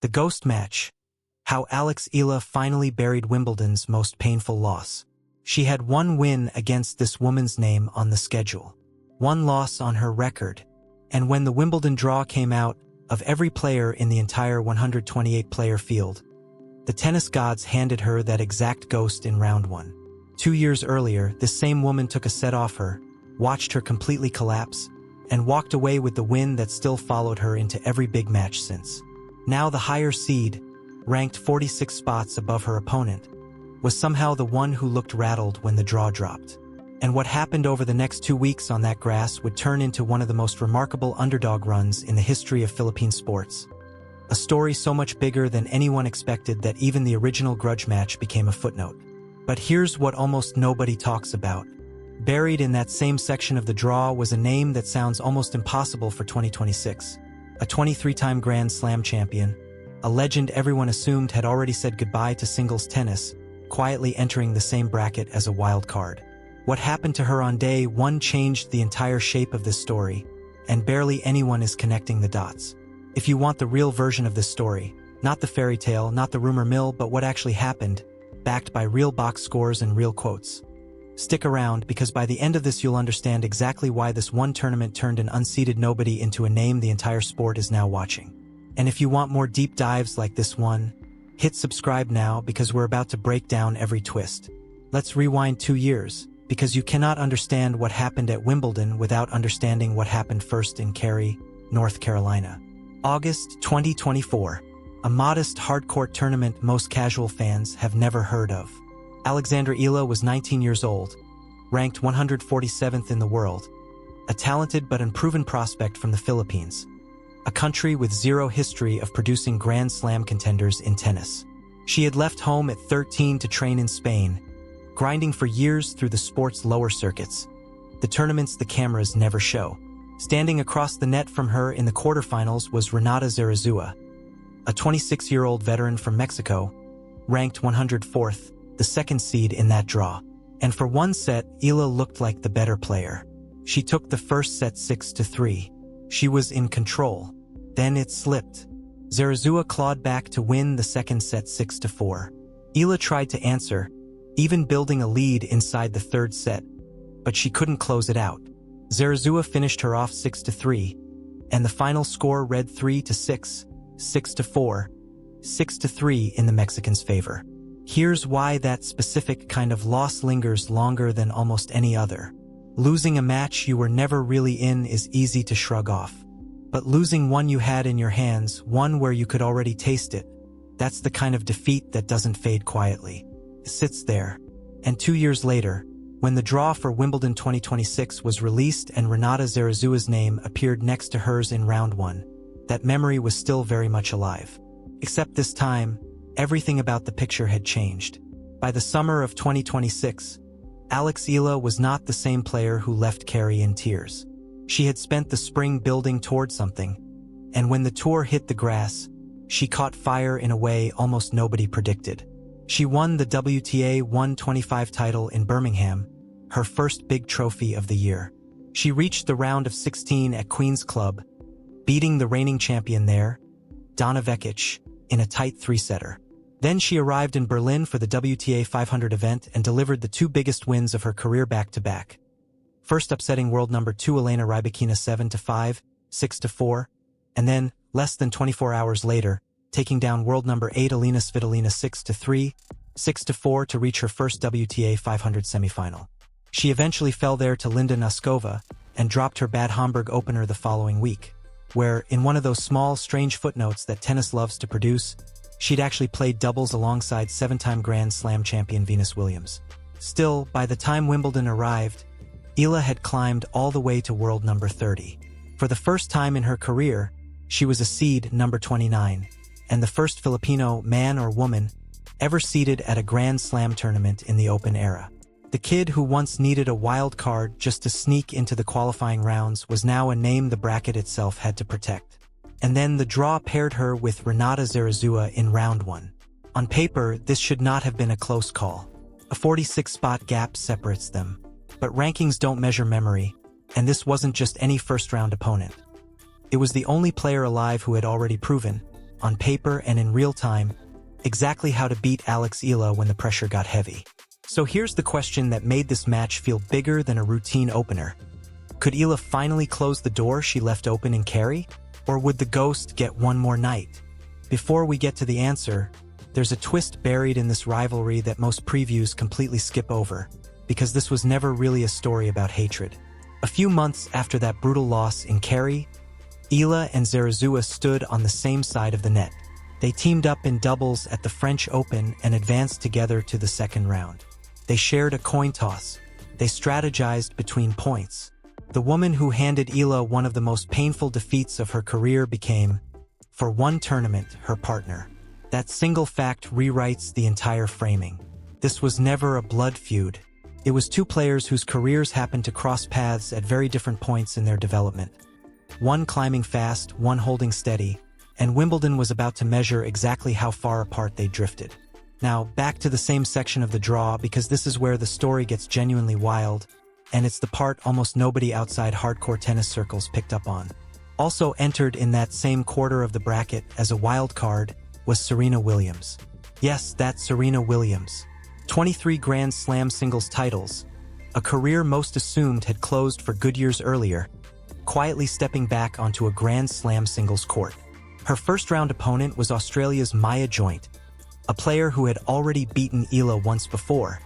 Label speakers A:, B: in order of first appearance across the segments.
A: The ghost match. How Alex Eala finally buried Wimbledon's most painful loss. She had one win against this woman's name on the schedule. One loss on her record. And when the Wimbledon draw came out, of every player in the entire 128-player field, the tennis gods handed her that exact ghost in round 1. 2 years earlier, this same woman took a set off her, watched her completely collapse, and walked away with the win that still followed her into every big match since. Now the higher seed, ranked 46 spots above her opponent, was somehow the one who looked rattled when the draw dropped. And what happened over the next 2 weeks on that grass would turn into one of the most remarkable underdog runs in the history of Philippine sports. A story so much bigger than anyone expected that even the original grudge match became a footnote. But here's what almost nobody talks about. Buried in that same section of the draw was a name that sounds almost impossible for 2026. A 23-time Grand Slam champion, a legend everyone assumed had already said goodbye to singles tennis, quietly entering the same bracket as a wild card. What happened to her on day 1 changed the entire shape of this story, and barely anyone is connecting the dots. If you want the real version of this story, not the fairy tale, not the rumor mill, but what actually happened, backed by real box scores and real quotes, stick around, because by the end of this you'll understand exactly why this one tournament turned an unseeded nobody into a name the entire sport is now watching. And if you want more deep dives like this one, hit subscribe now, because we're about to break down every twist. Let's rewind 2 years, because you cannot understand what happened at Wimbledon without understanding what happened first in Cary, North Carolina. August 2024. A modest hardcourt tournament most casual fans have never heard of. Alexandra Eala was 19 years old, ranked 147th in the world, a talented but unproven prospect from the Philippines, a country with zero history of producing Grand Slam contenders in tennis. She had left home at 13 to train in Spain, grinding for years through the sport's lower circuits, the tournaments the cameras never show. Standing across the net from her in the quarterfinals was Renata Zarazúa, a 26-year-old veteran from Mexico, ranked 104th, the second seed in that draw. And for one set, Eala looked like the better player. She took the first set 6-3. She was in control. Then it slipped. Zarazúa clawed back to win the second set 6-4. Eala tried to answer, even building a lead inside the third set, but she couldn't close it out. Zarazúa finished her off 6-3, and the final score read 3-6, 6-4, 6-3 in the Mexicans' favor. Here's why that specific kind of loss lingers longer than almost any other. Losing a match you were never really in is easy to shrug off. But losing one you had in your hands, one where you could already taste it, that's the kind of defeat that doesn't fade quietly. It sits there. And 2 years later, when the draw for Wimbledon 2026 was released and Renata Zarazúa's name appeared next to hers in round 1, that memory was still very much alive. Except this time, everything about the picture had changed. By the summer of 2026, Alex Eala was not the same player who left Cary in tears. She had spent the spring building toward something, and when the tour hit the grass, she caught fire in a way almost nobody predicted. She won the WTA 125 title in Birmingham, her first big trophy of the year. She reached the round of 16 at Queen's Club, beating the reigning champion there, Donna Vekic, in a tight 3-setter. Then she arrived in Berlin for the WTA 500 event and delivered the 2 biggest wins of her career back-to-back. First upsetting world number 2 Elena Rybakina 7-5, 6-4, and then, less than 24 hours later, taking down world number 8 Elena Svitolina 6-3, 6-4 to reach her first WTA 500 semifinal. She eventually fell there to Linda Noskova and dropped her Bad Homburg opener the following week, where, in one of those small, strange footnotes that tennis loves to produce, she'd actually played doubles alongside 7-time Grand Slam champion Venus Williams. Still, by the time Wimbledon arrived, Eala had climbed all the way to world number 30. For the first time in her career, she was a seed number 29, and the first Filipino man or woman ever seeded at a Grand Slam tournament in the Open era. The kid who once needed a wild card just to sneak into the qualifying rounds was now a name the bracket itself had to protect. And then the draw paired her with Renata Zarazúa in round 1. On paper, this should not have been a close call. A 46-spot gap separates them. But rankings don't measure memory, and this wasn't just any first-round opponent. It was the only player alive who had already proven, on paper and in real time, exactly how to beat Alex Eala when the pressure got heavy. So here's the question that made this match feel bigger than a routine opener. Could Eala finally close the door she left open in Cary? Or would the ghost get one more night? Before we get to the answer, there's a twist buried in this rivalry that most previews completely skip over, because this was never really a story about hatred. A few months after that brutal loss in Cary, Eala and Zarazua stood on the same side of the net. They teamed up in doubles at the French Open and advanced together to the second round. They shared a coin toss. They strategized between points. The woman who handed Eala one of the most painful defeats of her career became, for one tournament, her partner. That single fact rewrites the entire framing. This was never a blood feud. It was two players whose careers happened to cross paths at very different points in their development. One climbing fast, one holding steady, and Wimbledon was about to measure exactly how far apart they drifted. Now, back to the same section of the draw, because this is where the story gets genuinely wild, and it's the part almost nobody outside hardcore tennis circles picked up on. Also entered in that same quarter of the bracket as a wild card was Serena Williams. Yes, that's Serena Williams. 23 Grand Slam singles titles, a career most assumed had closed for good years earlier, quietly stepping back onto a Grand Slam singles court. Her first-round opponent was Australia's Maya Joint, a player who had already beaten Eala once before,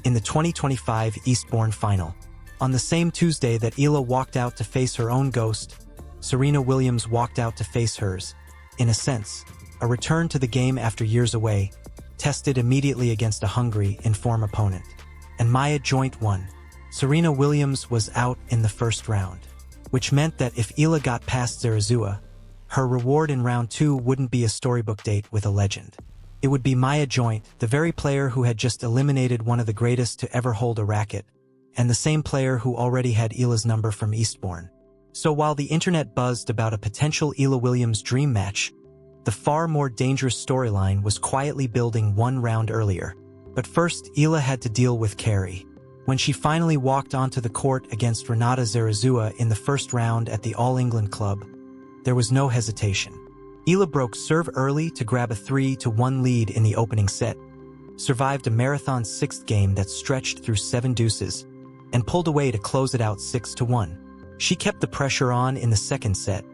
A: in the 2025 Eastbourne final. On the same Tuesday that Eala walked out to face her own ghost, Serena Williams walked out to face hers. In a sense, a return to the game after years away, tested immediately against a hungry, in-form opponent. And Maya Joint won. Serena Williams was out in the first round, which meant that if Eala got past Zarazua, her reward in round 2 wouldn't be a storybook date with a legend. It would be Maya Joint, the very player who had just eliminated one of the greatest to ever hold a racket, and the same player who already had Eala's number from Eastbourne. So while the internet buzzed about a potential Eala Williams dream match, the far more dangerous storyline was quietly building one round earlier. But first, Eala had to deal with Cary. When she finally walked onto the court against Renata Zarazúa in the first round at the All England Club, there was no hesitation. Eala broke serve early to grab a 3-1 lead in the opening set, survived a marathon sixth game that stretched through 7 deuces, and pulled away to close it out 6-1. She kept the pressure on in the second set,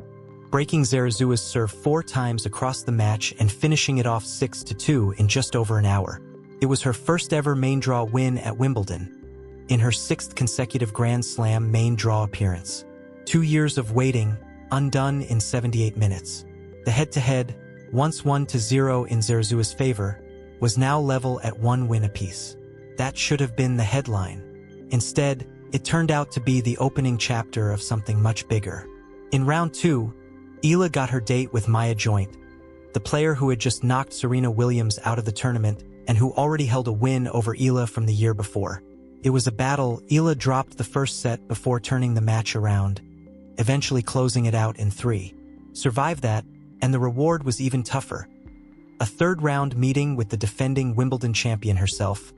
A: breaking Zarazua's serve 4 times across the match and finishing it off 6-2 in just over an hour. It was her first ever main draw win at Wimbledon, in her 6th consecutive Grand Slam main draw appearance. 2 years of waiting, undone in 78 minutes. The head-to-head, once 1-0 in Zarazua's favor, was now level at 1 win apiece. That should have been the headline. Instead, it turned out to be the opening chapter of something much bigger. In round 2, Eala got her date with Maya Joint, the player who had just knocked Serena Williams out of the tournament and who already held a win over Eala from the year before. It was a battle. Eala dropped the first set before turning the match around, eventually closing it out in 3. Survived that, and the reward was even tougher. A third-round meeting with the defending Wimbledon champion herself,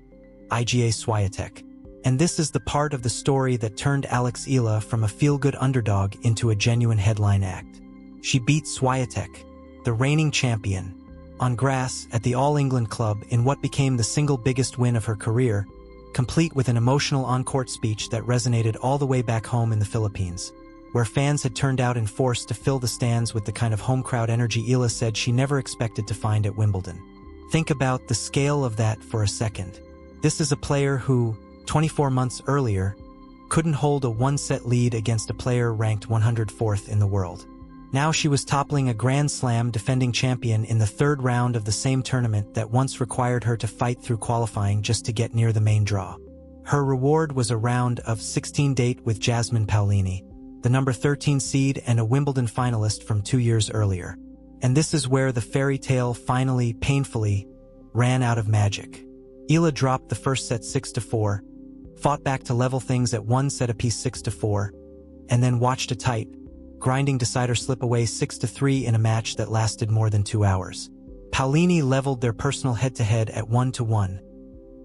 A: Iga Świątek. And this is the part of the story that turned Alex Eala from a feel-good underdog into a genuine headline act. She beat Swiatek, the reigning champion, on grass at the All England Club in what became the single biggest win of her career, complete with an emotional on-court speech that resonated all the way back home in the Philippines, where fans had turned out in force to fill the stands with the kind of home crowd energy Eala said she never expected to find at Wimbledon. Think about the scale of that for a second. This is a player who, 24 months earlier, couldn't hold a 1-set lead against a player ranked 104th in the world. Now she was toppling a Grand Slam defending champion in the 3rd round of the same tournament that once required her to fight through qualifying just to get near the main draw. Her reward was a round of 16 date with Jasmine Paolini, the number 13 seed and a Wimbledon finalist from 2 years earlier. And this is where the fairy tale finally, painfully, ran out of magic. Eala dropped the first set 6-4, fought back to level things at 1 set apiece 6-4, and then watched a tight, grinding decider slip away 6-3 in a match that lasted more than 2 hours. Paolini leveled their personal head-to-head at 1-1,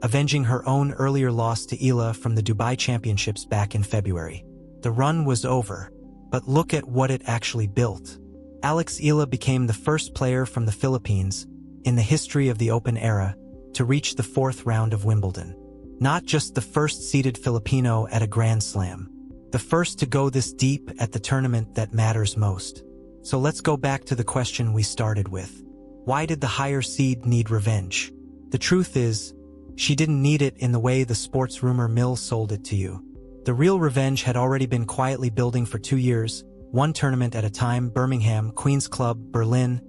A: avenging her own earlier loss to Eala from the Dubai Championships back in February. The run was over, but look at what it actually built. Alex Eala became the first player from the Philippines, in the history of the Open era, to reach the fourth round of Wimbledon. Not just the first-seeded Filipino at a Grand Slam, the first to go this deep at the tournament that matters most. So let's go back to the question we started with. Why did the higher seed need revenge? The truth is, she didn't need it in the way the sports rumor mill sold it to you. The real revenge had already been quietly building for 2 years, one tournament at a time: Birmingham, Queen's Club, Berlin,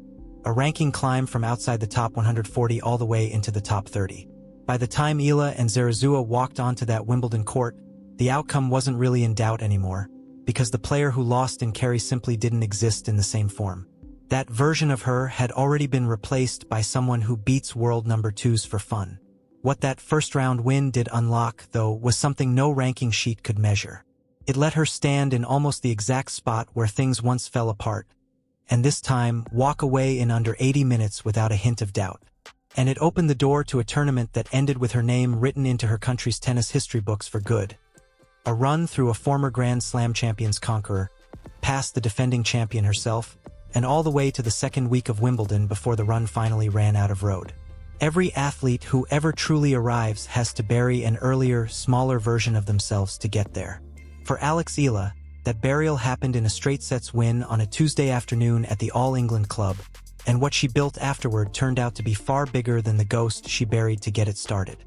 A: a ranking climb from outside the top 140 all the way into the top 30. By the time Eala and Zarazua walked onto that Wimbledon court, the outcome wasn't really in doubt anymore, because the player who lost in Cary simply didn't exist in the same form. That version of her had already been replaced by someone who beats world number 2s for fun. What that first-round win did unlock, though, was something no ranking sheet could measure. It let her stand in almost the exact spot where things once fell apart, and this time walk away in under 80 minutes without a hint of doubt. And it opened the door to a tournament that ended with her name written into her country's tennis history books for good. A run through a former Grand Slam champion's conqueror, past the defending champion herself, and all the way to the second week of Wimbledon before the run finally ran out of road. Every athlete who ever truly arrives has to bury an earlier, smaller version of themselves to get there. For Alex Eala, that burial happened in a straight-sets win on a Tuesday afternoon at the All England Club, and what she built afterward turned out to be far bigger than the ghost she buried to get it started.